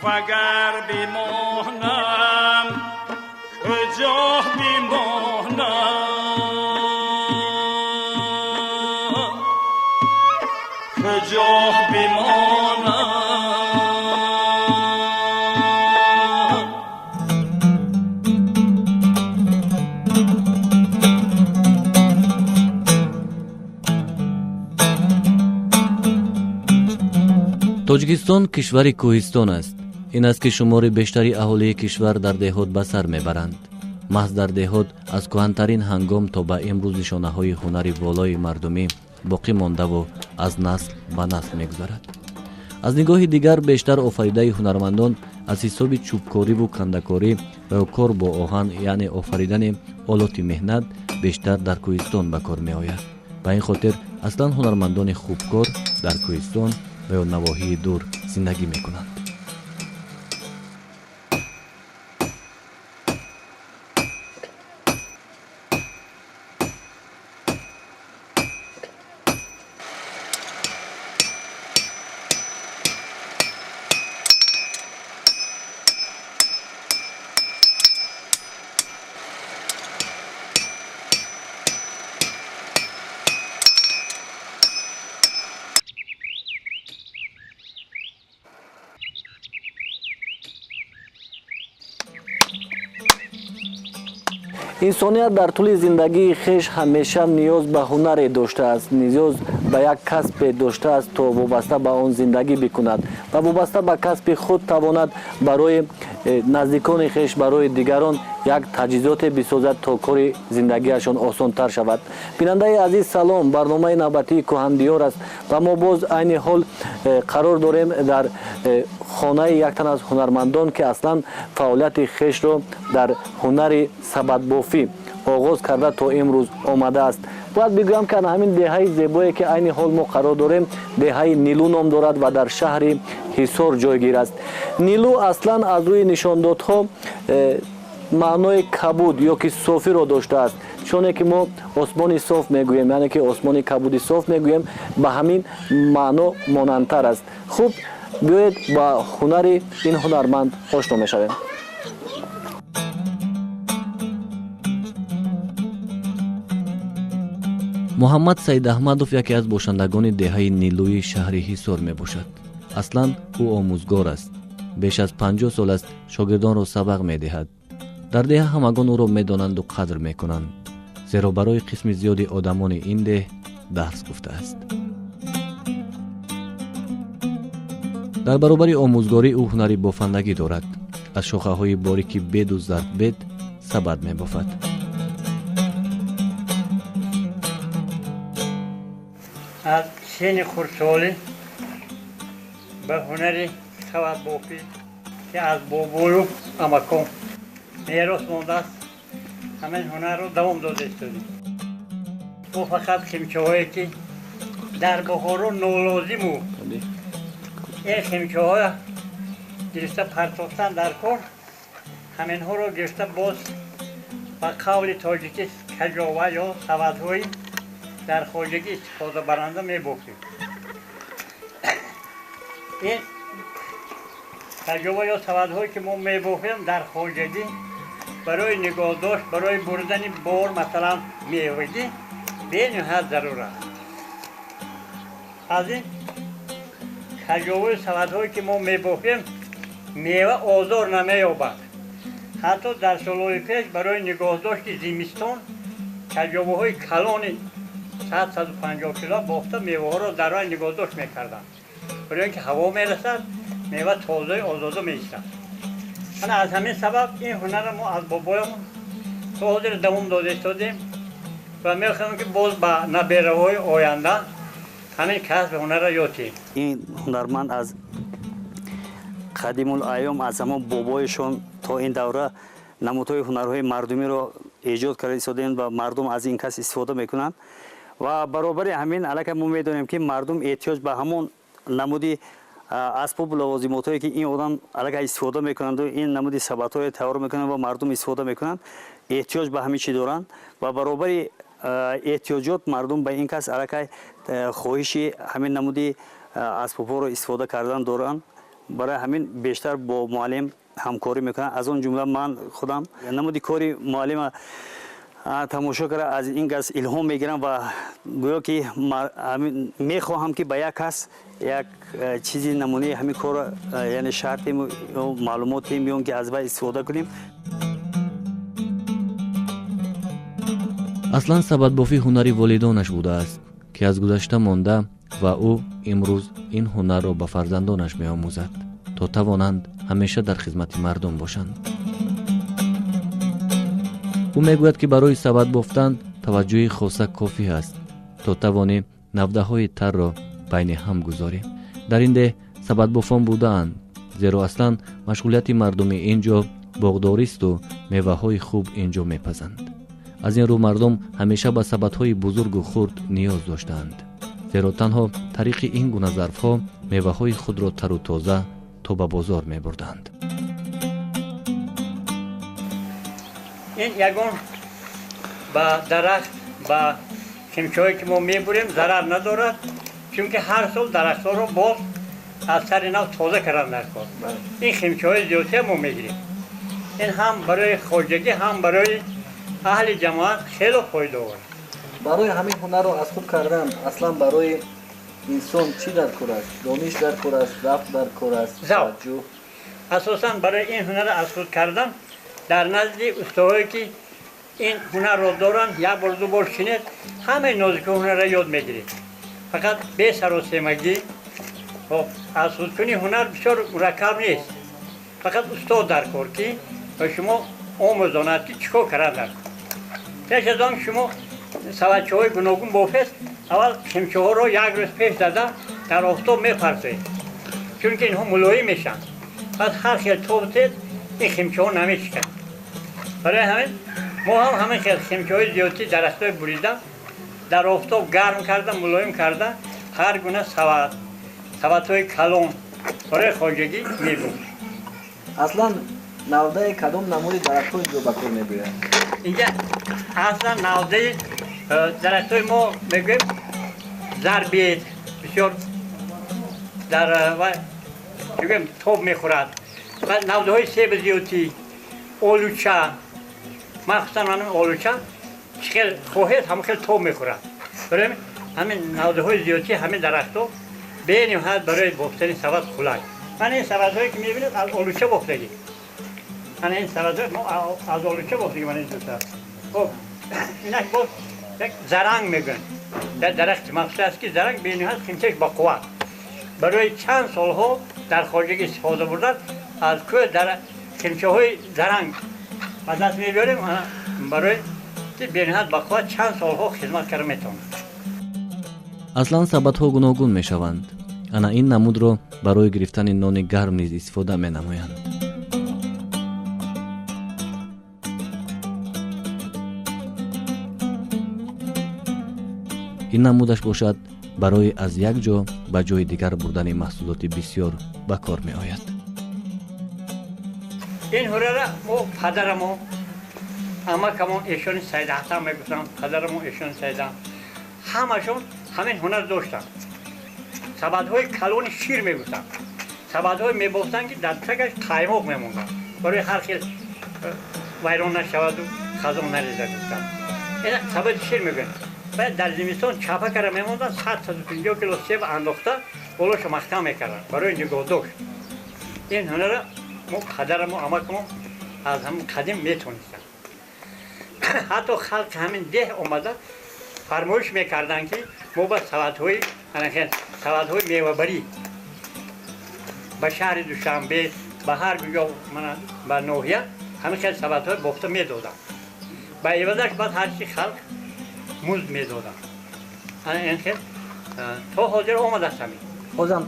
وگر بمانم کجا بمانم کجا بمانم тоҷикистон кишвари кӯҳистон аст. ин аст ки шумори бештари аҳолии кишвар дар деҳот ба сар мебаранд. маҳз дар деҳот аз кӯҳантарин ҳангом то ба имрӯз нишонаҳои ҳунари волои мардумӣ боқӣ мондаву аз наслу ба наслу мегузарад. аз нигоҳи дигар бештар офаридаи ҳунармандон аз ҳисоби чӯбкориву кандакорӣ ва кор бо оҳан, яъне офаридани олоти меҳнат бештар дар кӯҳистон ба кор меояд. ба ин хотир аслан ҳунармандони хубкор дар кӯҳистон ва ё навоҳии дур зиндагӣ мекунанд. инсоният дар тӯли зиндагии хеш ҳамеша ниёз ба ҳунаре доштааст, ниёз ба як касбе доштааст, то вобаста ба он зиндагӣ бикунад ва вобаста ба касби худ тавонад барои наздикони хеш, барои дигарон як таҷҳизоте бисозад, то кори зиндагиашон осонтар шавад. бинандаи азиз салом, барномаи навбатии кӯҳандиёр аст ва мо боз айни ҳол қарор дорем дар хонаи яктан аз ҳунармандон ки аслан фаъолияти хешро дар ҳунари сабадбофӣ оғоз карда то имрӯз омадааст. бояд бигӯям ки ҳамин деҳаи зебое ки айни ҳол мо қарор дорем деҳаи нилу ном дорад ва дар шаҳри ҳисор ҷойгир аст. нилу аслан аз рӯи нишондодҳо маънои кабуд ё ки софиро доштааст. чуне ки мо осмони соф мегӯем, яъне ки осмони кабуди соф мегӯем, ба ҳамин маъно монандтар аст. хуб, биёед ба ҳунари ин ҳунарманд ошно мешавем. муҳаммад саидаҳмадов яке аз бошандагони деҳаи нилӯи шаҳри ҳисор мебошад. аслан ӯ омӯзгор аст. беш аз 50 сол аст шогирдонро сабақ медиҳад. дар деҳа ҳамагон ӯро медонанду қадр мекунанд, зеро барои қисми зиёди одамони ин деҳ дарс гуфтааст. дар баробари омӯзгорӣ ӯ ҳунари бофандагӣ дорад. аз шохаҳои борики беду зардбед сабад мебофад. از سن خردسالی به هنر سبدبافی که از بابایو امکان میراث مانده است، همین هنر رو دوام داده استادیم. و فقط خیمچه‌هایی که در بهار نولازیم و این خیمچه‌های گرفته پرتافتن در کار، همین ها رو گرفته باز با قول تاجیکی کجاوه یا سبدهای در خارجگی استفاده برنده می‌بافیم. این کجاوه یا سبدهایی که ما می‌بافیم در خارجگی برای نگاه داشت، برای بردن بار مثلا میوگی به نهایت ضرور است. از این کجاوه سبدهایی که ما می‌بافیم میوه آزار نمی‌یابد. حتی در سالهای پیش برای نگاه داشت زمستان کجاوه های کلانی 150 کیلو بافته میوه ها را در راه نگهداشت میکردند. برای اینکه هوا میرسد میوه تازه آزاده میشود. از همین سبب این هنر ما از بابایمون تا حاضر دوام داده شدیم و میخوایم که باز به نبیره‌های آینده همین کسب هنر را یادیم. این هنرمند از قدیم الایام از همون بابایشون تا این دوره نمودهای هنرهای مردمی رو ایجاد کرده شدن و مردم از این کس استفاده میکنن و برابر همین علاقه ما میدونیم که مردم احتیاج به همون نمودی اسباب لوازماتی که این آدم علاقه استفاده میکنند و این نمودی سبدهای تیار میکنند و مردم استفاده میکنند احتیاج به همین چی دارند و برابر احتیاجات مردم به این کس علاقه خواهشی همین نمودی اسباب رو استفاده کردن دارند. برای همین بیشتر با معلم همکاری میکنن. از اون جمله من خودم نمودی کاری معلم تماشا کرده از این کس الهام میگیرم و گویا که میخواهم که به یک کس یک چیزی نمونه همین کار یعنی شرط معلوماتی میون که از وی استفاده کنیم. اصلا سبدبافی هنری والدانش بوده است که از گذشته مانده و او امروز این هنر را به فرزندانش می آموزد تا توانند همیشه در خدمت مردم باشند. او میگوید که برای سبد بافتن توجه خاصه کافی است تا توانی نوده های تر را بین هم گذاری. در این ده سبد بافان بودند زیرا اصلا مشغولیت مردمی اینجا باغداری است و میوه های خوب اینجا میپزند. از این رو مردم همیشه به سبد های بزرگ و خرد نیاز داشتند زیرا تنها طریق این گونه ظرف ها میوه های خود را تر و تازه تا به بازار می بردند. این یگان با درخت با خمچه‌ای که ما میبریم ضرر ندارد چون که هر سال درخت ها رو باز از سر نو تازه کردن در کار. این خمچه‌های زیادی ما میگیریم. این هم برای خواجگی هم برای اهل جماعت خیلی فایده داره. برای همین هنر رو از خود کردن اصلا برای انسان چی در کار است؟ دانش در کار است، رفت در کار است، توجه. اساساً برای این هنر از خود کردن در نزد استادایی که این هنر رو دارن یک بار دو بار شنید همه نازک هنر را یاد میگیرید. فقط به سر و سیمگی خب از خود کنی هنر بسیار مرکب نیست. فقط استاد در کار که شما آموزاند که چیکار کردن در کار. پیش از آن شما سبدچه های گوناگون بافید اول خمچه ها رو یک روز پیش داده در آفتاب میپرسید چون که اینها ملایم میشن. بعد هر خیلی توبتید این خمچه ها نمیشکن. برای همین ما هم همین خیلی خمچه های زیادی درخت های بریده در آفتاب گرم کرده ملایم کرده هر گونه سبد های کلان برای خواجگی میبود. اصلا نوده کدام نمودی درخت های جو بکر میبوید؟ اینجا اصلا نوده درخت های ما میگویم زربیت بسیار در میگویم توب میخورد. و نوده های سیب زیادی آلوچه مخصوصا آلوچه خیلی خواهد همه خیلی توب میخورد. برای همین نوده های زیادی همین درخت ها به نهایت برای بافتن سبد خلق. من این سبد هایی که میبینید از آلوچه بافتگی. من این سبد های ما از آلوچه بافتگی من این دوسته. خب اینک باز یک زرنگ میگن. در درخت مخصوص است که زرنگ به نهایت خیمتش با قوت. برای چند سالها در خارجی استفاده بردن از کوه در خیمچه های زرنگ از دست میبریم برای به نهایت با قوت چند سالها خدمت کرده میتونه. اصلا سبد ها گوناگون می شوند. انا این نمود رو برای گرفتن نان گرم نیز استفاده می نمایند. این نمودش باشد برای از یک جا به جای دیگر بردن محصولات بسیار به کار می آید. این هنر را ما پدرمو عمکمون ایشون سید حسن میگفتن پدرمون ایشون سیدم همشون همین هنر داشتن. سبدهای کلون شیر میگفتن. سبدهای میبافتن که در تکش قایماق میموندن برای هر خیل ویران نشود و خزان نریزه گفتن. این سبد شیر میگن. باید در زمستان چپه کرده میموندن 150 کیلو سیب انداخته بلوش محکم میکردن برای نگاه داشت. این هنر را ما پدرم و عمکمون از همون قدیم میتونستن. حتی خلق همین ده اومده فرمایش میکردن که ما با سبدهای میوه‌بری به شهر دوشنبه به هر گویا من به نوحیه همه خیلی سبدهای بافته میدادم به عوضش بعد هر چی خلق مزد میدادم این خیلی تا حاضر آمده است همین بازم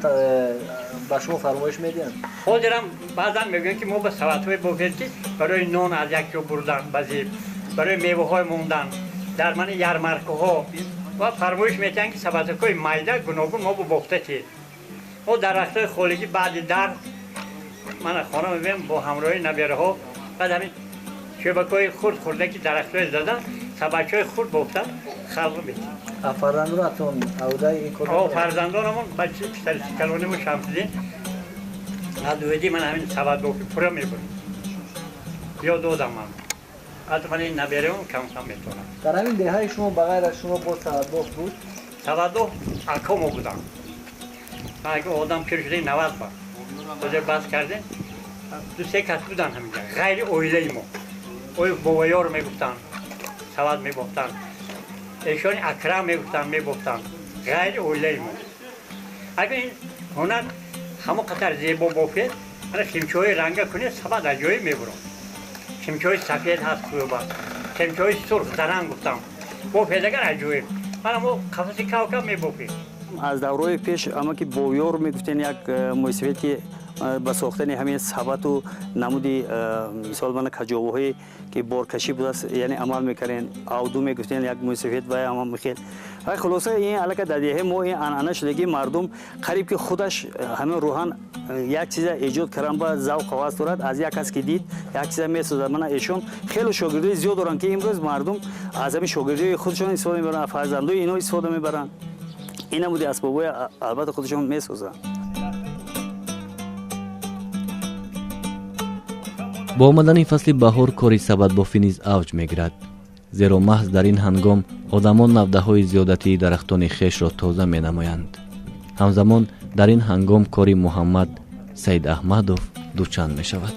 به شما فرمایش میدین؟ حاضرم بعضا میگن که ما به سبدهای بافته برای نان از یک جا بردن بزیب برای میوه های موندن در من یرمرکه ها و فرمایش میتن که سبدهای مایده گوناگون ما با بافته چید ما درخت های خالگی بعد در من خانه میبینم با همراهی نبیره ها بعد همین شبکه‌های خرد خورده که درخت های زدن سبدهای خرد بافتن خلق میتین فرزندانتون اوده این کار فرزندانمون بچه پسر کلانی و شمسیدین ادویدی من همین سبد بافی پورا میبرم یا دادم من حتی من این نبیره هم کمسم میتونم در همین دهه شما بغیر از شما باز سبد باف بود؟ سبد باف اکامو بودم من اگه آدم پیر شده 90 با بازه بس کرده دو سه کس بودن همینجا غیر اویله ما اوی بابایا رو میگفتن سبد میبافتن ایشانی اکرم میگفتن غیر اویله ما اگه این هنر همه قطر زیبا بافید من خیمچه های رنگه کنه سبد از جایی میبرم خیمچه های سفید هست خوبه خیمچه های سرخ درنگ گفتم بافید اگر از جایی من همه قفص کوکب میبافید از دورهای پیش اما که بویور میگفتن یک موسیقی که به ساختن همین سبد و نمودی مثال من کجاوهایی که بارکشی بود است یعنی عمل میکردن اودو میگفتن یک موسیقی و عمل میکرد و خلاصه این علاقه دادیه ما این انانه شدگی مردم قریب که خودش همین روحان یک چیز ایجاد کردن با ذوق و هوس دارد از یک کس که دید یک چیز میسازد من ایشون خیلی شاگردای زیاد دارن که امروز مردم از همین شاگردی خودشون استفاده میبرن فرزندای اینا استفاده میبرن اینا بودی اسبابای البته خودشون میسازن با آمدن فصل بهار کاری سبدبافی نیز اوج میگیرد زیرا محض در این هنگام آدمان نوده‌های زیادتی درختان خویش را تازه مینمایند. همزمان در این هنگام کاری محمد سید احمدوف دوچند می شود.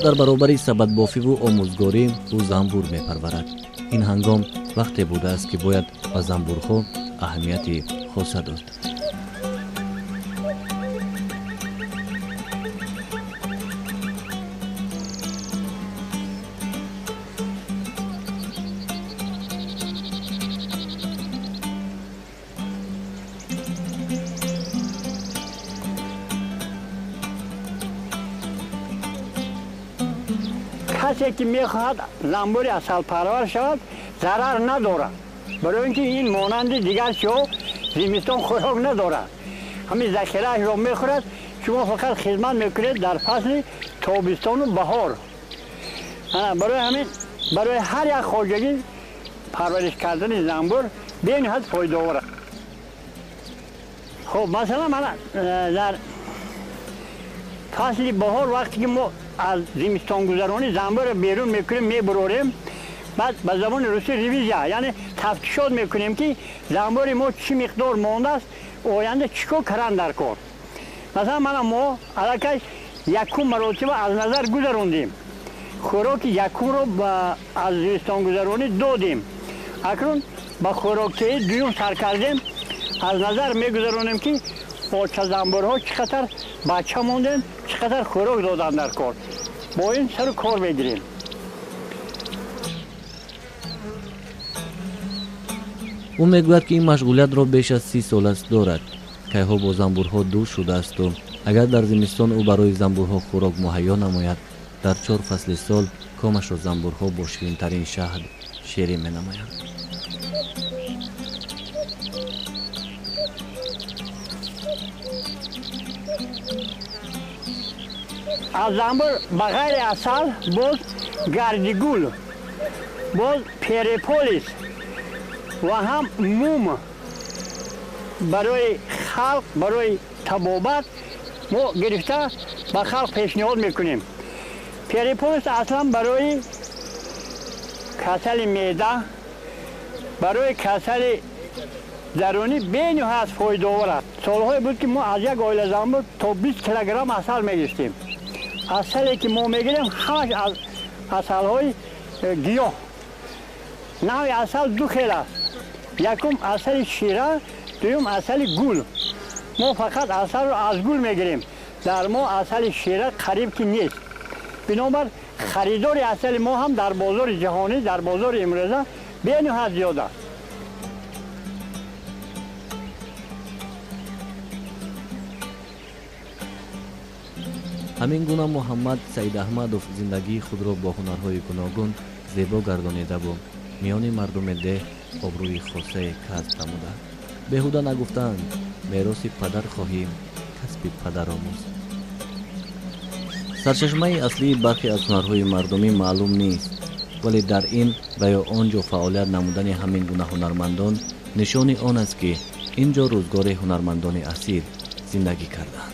در برابر سبدبافی و آموزگاری او زنبور می پرورد. این هنگام وقتی بوده است که باید به زنبورها اهمیتی خاصه داد. کسی که میخواهد زنبور اصل پرور شود ضرر ندارد برای اینکه این مانند دیگر شو زمستان خوراک ندارد همین ذخیره‌اش را میخورد شما فقط خدمت میکنید در فصل تابستان و بهار برای همین برای هر یک خواجگی پرورش کردن زنبور به نهایت فایده‌آور است. خب مثلا من در فصل بهار وقتی که ما از زمستان گذرانی زنبور رو بیرون میکنیم میبروریم بعد به زبان روسی ریویزیا یعنی تفتیشات میکنیم که زنبور ما چی مقدار مانده است آینده چیکار کردن در کار مثلا ما علاقه یکم مراتب از نظر گذراندیم خوراک یکم رو از زمستان گذرانی دادیم اکنون با خوراک دویم سر کردیم از نظر میگذرانیم که بچه زنبورها چقدر بچه موندن چقدر خوراک دادن در کار با این سر کار بگیریم. او میگوید که این مشغولیت را بیش از 30 سال است دارد. کیها با زنبورها دور شده است و اگر در زمستان او برای زنبورها خوراک مهیا نماید در 4 فصل سال کامش را زنبورها با شیرین‌ترین شهد شیری می نمایند. از زنبور بغیر اصل باز گردگول باز پریپولیس و هم موم برای خلق برای طبابت ما گرفته به خلق پیشنهاد میکنیم. پریپوس اصلا برای کسل معده، برای کسل درونی بینهایت فایده‌آور است. سالهای بود که ما از یک عائله زنبور تا 20 کیلوگرم عسل میگیریم. عسلی که ما میگیریم همش از عسل‌های گیاه. نوع عسل دو خیل است. یکم عسل شیره، دوم عسل گل. ما فقط عسل رو از گل میگیریم. در ما عسل شیره قریب که نیست. بنابر خریدار عسل ما هم در بازار جهانی، در بازار امروزه بینهایت زیاد است. ҳамин гуна муҳаммад саидаҳмадов зиндагии худро бо ҳунарҳои гуногун зебо гардонида бу миёни мардуми деҳ обрӯи хосае касб намуда. беҳуда нагуфтанд мероси падар хоҳем, касби падаромӯз. сарчашмаи аслии бархе аз ҳунарҳои мардумӣ маълум нест, вале дар ин ва ё он ҷо фаъолият намудани ҳамин гуна ҳунармандон нишони он аст ки ин ҷо рӯзгори ҳунармандони асил зиндагӣ кардаанд.